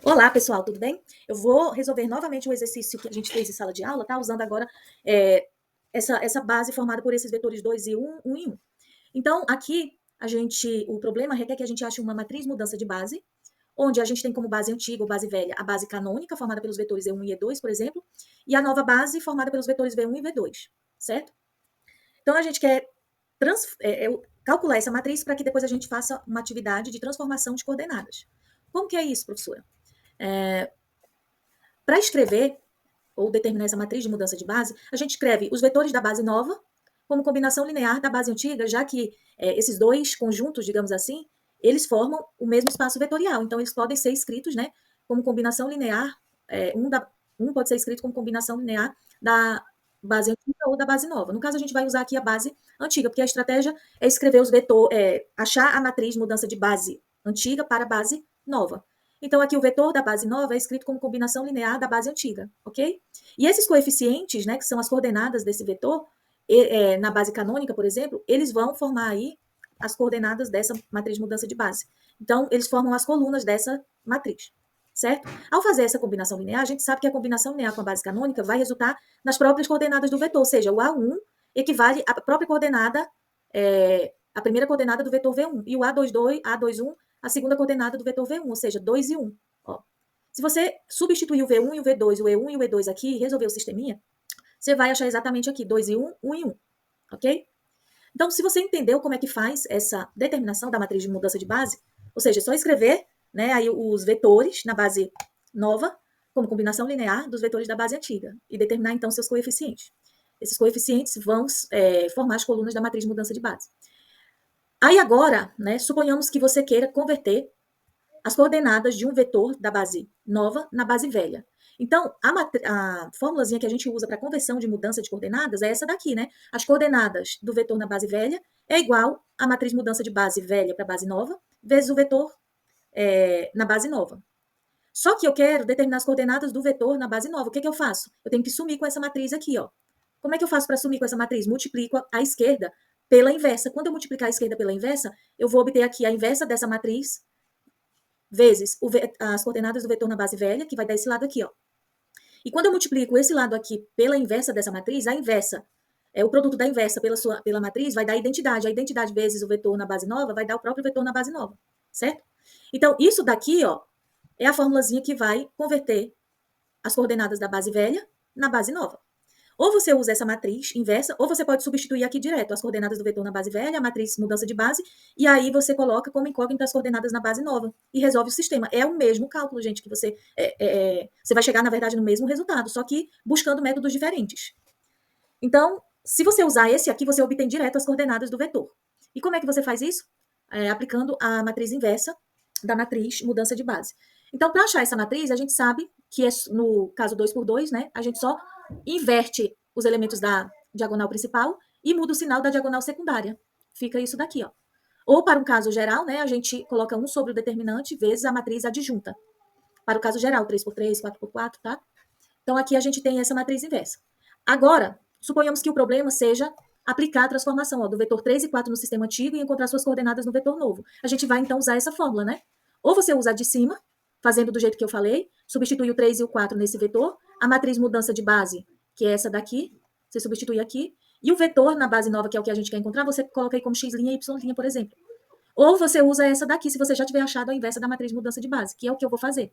Olá, pessoal, tudo bem? Eu vou resolver novamente o exercício que a gente fez em sala de aula, tá? Usando agora essa base formada por esses vetores 2 e 1, 1 e 1. Então, aqui, o problema requer que a gente ache uma matriz mudança de base, onde a gente tem como base antiga ou base velha a base canônica, formada pelos vetores E1 e E2, por exemplo, e a nova base formada pelos vetores V1 e V2, certo? Então, a gente quer calcular essa matriz para que depois a gente faça uma atividade de transformação de coordenadas. Como que é isso, professora? Para escrever ou determinar essa matriz de mudança de base, a gente escreve os vetores da base nova como combinação linear da base antiga, já que esses dois conjuntos, digamos assim, eles formam o mesmo espaço vetorial. Então, eles podem ser escritos, né, como combinação linear, um pode ser escrito como combinação linear da base antiga ou da base nova. No caso, a gente vai usar aqui a base antiga, porque a estratégia é escrever os vetores, achar a matriz de mudança de base antiga para a base nova. Então, aqui o vetor da base nova é escrito como combinação linear da base antiga, ok? E esses coeficientes, né, que são as coordenadas desse vetor, na base canônica, por exemplo, eles vão formar aí as coordenadas dessa matriz de mudança de base. Então, eles formam as colunas dessa matriz, certo? Ao fazer essa combinação linear, a gente sabe que a combinação linear com a base canônica vai resultar nas próprias coordenadas do vetor, ou seja, o A1 equivale à própria coordenada, a primeira coordenada do vetor V1, e o A21, a segunda coordenada do vetor V1, ou seja, 2 e 1. Ó. Se você substituir o V1 e o V2, o E1 e o E2 aqui e resolver o sisteminha, você vai achar exatamente aqui 2 e 1, 1 e 1, ok? Então, se você entendeu como é que faz essa determinação da matriz de mudança de base, ou seja, é só escrever, né, aí os vetores na base nova como combinação linear dos vetores da base antiga e determinar então seus coeficientes. Esses coeficientes vão formar as colunas da matriz de mudança de base. Aí agora, né, suponhamos que você queira converter as coordenadas de um vetor da base nova na base velha. Então, a fórmulazinha que a gente usa para conversão de mudança de coordenadas é essa daqui, né? As coordenadas do vetor na base velha é igual à matriz mudança de base velha para base nova, vezes o vetor na base nova. Só que eu quero determinar as coordenadas do vetor na base nova. O que, que eu faço? Eu tenho que sumir com essa matriz aqui, ó. Como é que eu faço para sumir com essa matriz? Multiplico a esquerda pela inversa. Quando eu multiplicar a esquerda pela inversa, eu vou obter aqui a inversa dessa matriz vezes as coordenadas do vetor na base velha, que vai dar esse lado aqui, ó. E quando eu multiplico esse lado aqui pela inversa dessa matriz, a inversa, o produto da inversa pela matriz vai dar a identidade. A identidade vezes o vetor na base nova vai dar o próprio vetor na base nova, certo? Então, isso daqui, ó, é a formulazinha que vai converter as coordenadas da base velha na base nova. Ou você usa essa matriz inversa, ou você pode substituir aqui direto as coordenadas do vetor na base velha, a matriz mudança de base, e aí você coloca como incógnita as coordenadas na base nova e resolve o sistema. É o mesmo cálculo, gente, que você vai chegar, na verdade, no mesmo resultado, só que buscando métodos diferentes. Então, se você usar esse aqui, você obtém direto as coordenadas do vetor. E como é que você faz isso? Aplicando a matriz inversa da matriz mudança de base. Então, para achar essa matriz, a gente sabe que no caso 2 por 2, né, a gente só inverte os elementos da diagonal principal e muda o sinal da diagonal secundária. Fica isso daqui, ó. Ou para um caso geral, né, a gente coloca 1 sobre o determinante vezes a matriz adjunta. Para o caso geral, 3 por 3, 4 por 4, tá? Então, aqui a gente tem essa matriz inversa. Agora, suponhamos que o problema seja aplicar a transformação do vetor 3 e 4 no sistema antigo e encontrar suas coordenadas no vetor novo. A gente vai, então, usar essa fórmula, né? Ou você usa a de cima, fazendo do jeito que eu falei, substitui o 3 e o 4 nesse vetor, a matriz mudança de base, que é essa daqui, você substitui aqui, e o vetor na base nova, que é o que a gente quer encontrar, você coloca aí como x' e y', por exemplo. Ou você usa essa daqui, se você já tiver achado a inversa da matriz mudança de base, que é o que eu vou fazer.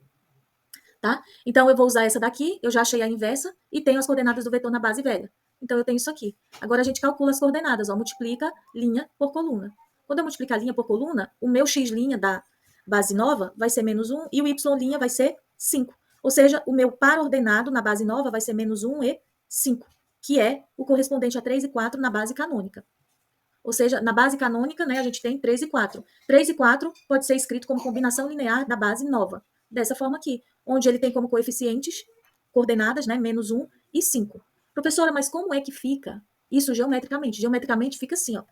Tá? Então, eu vou usar essa daqui, eu já achei a inversa, e tenho as coordenadas do vetor na base velha. Então, eu tenho isso aqui. Agora, a gente calcula as coordenadas, ó, multiplica linha por coluna. Quando eu multiplicar linha por coluna, o meu x' da base nova vai ser menos 1, e o y' vai ser 5. Ou seja, o meu par ordenado na base nova vai ser menos 1 e 5, que é o correspondente a 3 e 4 na base canônica. Ou seja, na base canônica, né, a gente tem 3 e 4. 3 e 4 pode ser escrito como combinação linear da base nova. Dessa forma aqui, onde ele tem como coeficientes, coordenadas, né, menos 1 e 5. Professora, mas como é que fica isso geometricamente? Geometricamente fica assim, ó.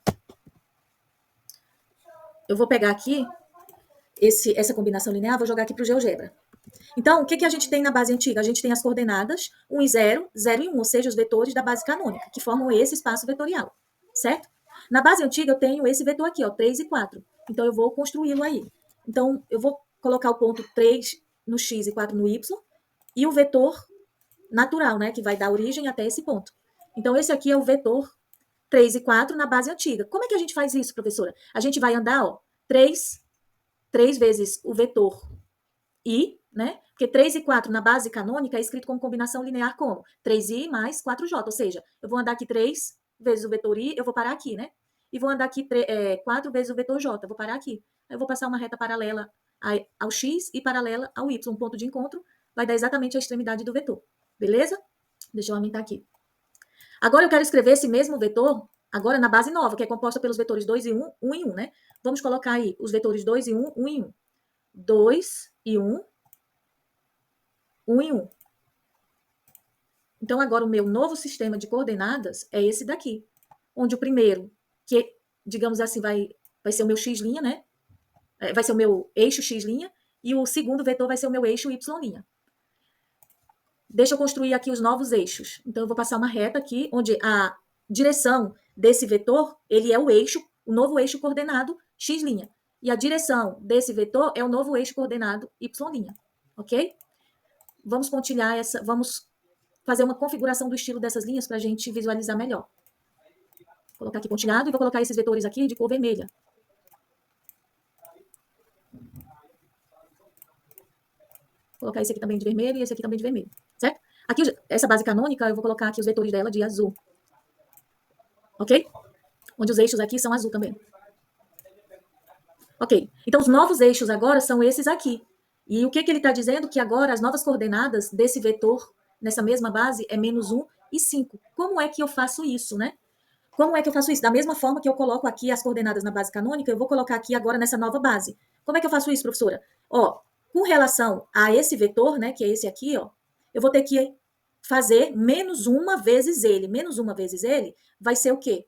Eu vou pegar aqui essa combinação linear, vou jogar aqui para o GeoGebra. Então, o que a gente tem na base antiga? A gente tem as coordenadas 1 e 0, 0 e 1, ou seja, os vetores da base canônica, que formam esse espaço vetorial, certo? Na base antiga, eu tenho esse vetor aqui, ó, 3 e 4. Então, eu vou construí-lo aí. Então, eu vou colocar o ponto 3 no x e 4 no y, e o vetor natural, né, que vai dar origem até esse ponto. Então, esse aqui é o vetor 3 e 4 na base antiga. Como é que a gente faz isso, professora? A gente vai andar, ó, 3 vezes o vetor i, né? Porque 3 e 4 na base canônica é escrito como combinação linear como 3i mais 4j, ou seja, eu vou andar aqui 3 vezes o vetor i, eu vou parar aqui, né? E vou andar aqui 4 vezes o vetor j, eu vou parar aqui. Eu vou passar uma reta paralela ao x e paralela ao y, um ponto de encontro, vai dar exatamente a extremidade do vetor. Beleza? Deixa eu aumentar aqui. Agora eu quero escrever esse mesmo vetor, agora na base nova, que é composta pelos vetores 2 e 1, 1 e 1, né? Vamos colocar aí os vetores 2 e 1, 1 e 1. 2 e 1, 1 e 1. Então, agora o meu novo sistema de coordenadas é esse daqui, onde o primeiro, que, digamos assim, vai ser o meu x', né? Vai ser o meu eixo x', e o segundo vetor vai ser o meu eixo y'. Deixa eu construir aqui os novos eixos. Então, eu vou passar uma reta aqui, onde a direção desse vetor, ele é o eixo, o novo eixo coordenado x'. E a direção desse vetor é o novo eixo coordenado y'. Ok? Vamos pontilhar vamos fazer uma configuração do estilo dessas linhas para a gente visualizar melhor. Vou colocar aqui pontilhado e vou colocar esses vetores aqui de cor vermelha. Vou colocar esse aqui também de vermelho e esse aqui também de vermelho, certo? Aqui, essa base canônica, eu vou colocar aqui os vetores dela de azul. Ok? Onde os eixos aqui são azul também. Ok. Então, os novos eixos agora são esses aqui. E o que ele está dizendo? Que agora as novas coordenadas desse vetor, nessa mesma base, é -1 e 5. Como é que eu faço isso, né? Como é que eu faço isso? Da mesma forma que eu coloco aqui as coordenadas na base canônica, eu vou colocar aqui agora nessa nova base. Como é que eu faço isso, professora? Ó, com relação a esse vetor, né, que é esse aqui, ó, eu vou ter que fazer -1 vezes ele. -1 vezes ele vai ser o quê?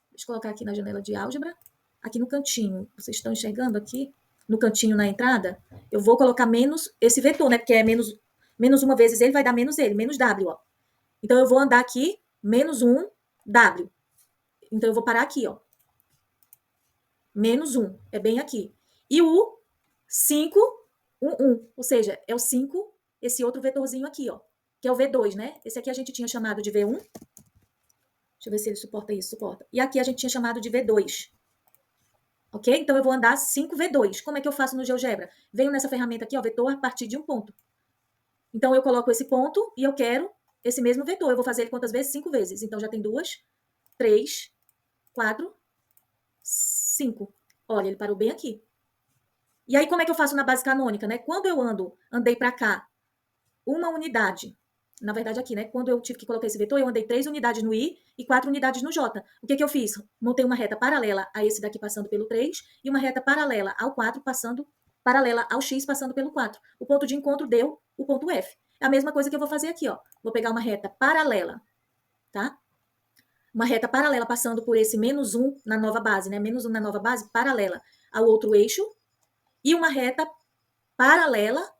Deixa eu colocar aqui na janela de álgebra. Aqui no cantinho, vocês estão enxergando aqui? No cantinho na entrada, eu vou colocar menos esse vetor, né, porque é -1 vezes ele vai dar menos ele, menos w, ó. Então, eu vou andar aqui, -1 w. Então, eu vou parar aqui, ó. -1, é bem aqui. E o 5, 1. Ou seja, é o 5, esse outro vetorzinho aqui, ó. Que é o V2, né? Esse aqui a gente tinha chamado de V1. Deixa eu ver se ele suporta isso, suporta. E aqui a gente tinha chamado de V2. Ok? Então, eu vou andar 5V2. Como é que eu faço no GeoGebra? Venho nessa ferramenta aqui, ó, vetor a partir de um ponto. Então, eu coloco esse ponto e eu quero esse mesmo vetor. Eu vou fazer ele quantas vezes? 5 vezes. Então, já tem 2, 3, 4, 5. Olha, ele parou bem aqui. E aí, como é que eu faço na base canônica, né? Quando eu andei para cá uma unidade, na verdade aqui, né? Quando eu tive que colocar esse vetor, eu andei 3 unidades no I e 4 unidades no J. O que eu fiz? Montei uma reta paralela a esse daqui passando pelo 3 e uma reta paralela ao 4 passando paralela ao X passando pelo 4. O ponto de encontro deu o ponto F. É a mesma coisa que eu vou fazer aqui, ó. Vou pegar uma reta paralela, tá? Uma reta paralela passando por esse -1 na nova base, né? -1 na nova base, paralela ao outro eixo. E uma reta paralela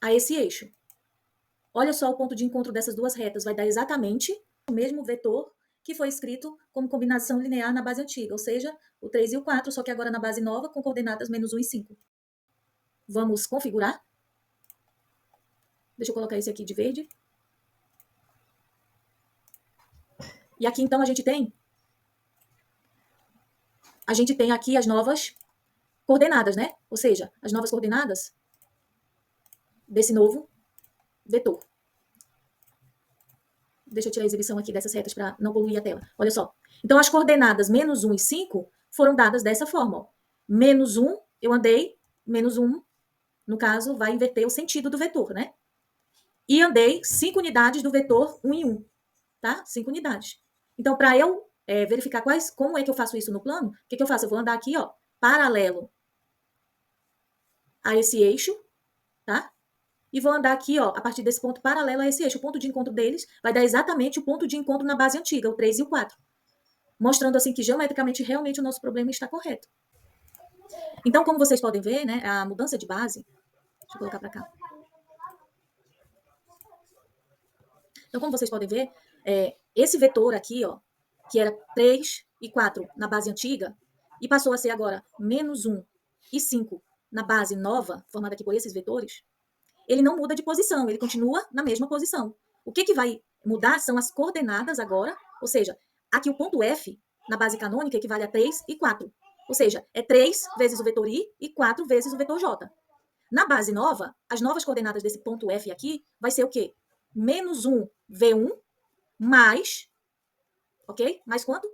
a esse eixo. Olha só o ponto de encontro dessas duas retas. Vai dar exatamente o mesmo vetor que foi escrito como combinação linear na base antiga, ou seja, o 3 e o 4, só que agora na base nova com coordenadas -1 e 5. Vamos configurar. Deixa eu colocar esse aqui de verde. E aqui, então, a gente tem aqui as novas coordenadas, né? Ou seja, as novas coordenadas desse novo vetor. Deixa eu tirar a exibição aqui dessas retas para não poluir a tela. Olha só. Então, as coordenadas -1 e 5 foram dadas dessa forma. Ó. -1, eu andei, -1, no caso, vai inverter o sentido do vetor, né? E andei 5 unidades do vetor 1 em 1, tá? 5 unidades. Então, para eu verificar como é que eu faço isso no plano, o que eu faço? Eu vou andar aqui, ó, paralelo a esse eixo, tá? E vou andar aqui, ó, a partir desse ponto paralelo a esse eixo. O ponto de encontro deles vai dar exatamente o ponto de encontro na base antiga, o 3 e o 4. Mostrando, assim, que geometricamente, realmente, o nosso problema está correto. Então, como vocês podem ver, né, a mudança de base... Deixa eu colocar para cá. Então, como vocês podem ver, esse vetor aqui, ó, que era 3 e 4 na base antiga, e passou a ser agora -1 e 5 na base nova, formada aqui por esses vetores, ele não muda de posição, ele continua na mesma posição. O que vai mudar são as coordenadas agora, ou seja, aqui o ponto F, na base canônica, equivale a 3 e 4. Ou seja, é 3 vezes o vetor I e 4 vezes o vetor J. Na base nova, as novas coordenadas desse ponto F aqui vai ser o quê? Menos 1 V1 mais, ok? Mais quanto?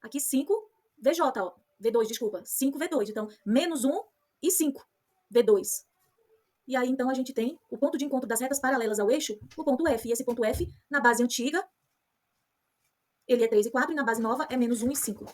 Aqui 5 VJ, ó. V2, desculpa. 5 V2. Então, menos 1 e 5 V2. E aí, então, a gente tem o ponto de encontro das retas paralelas ao eixo, o ponto F. E esse ponto F, na base antiga, ele é 3 e 4, e na base nova é menos 1 e 5.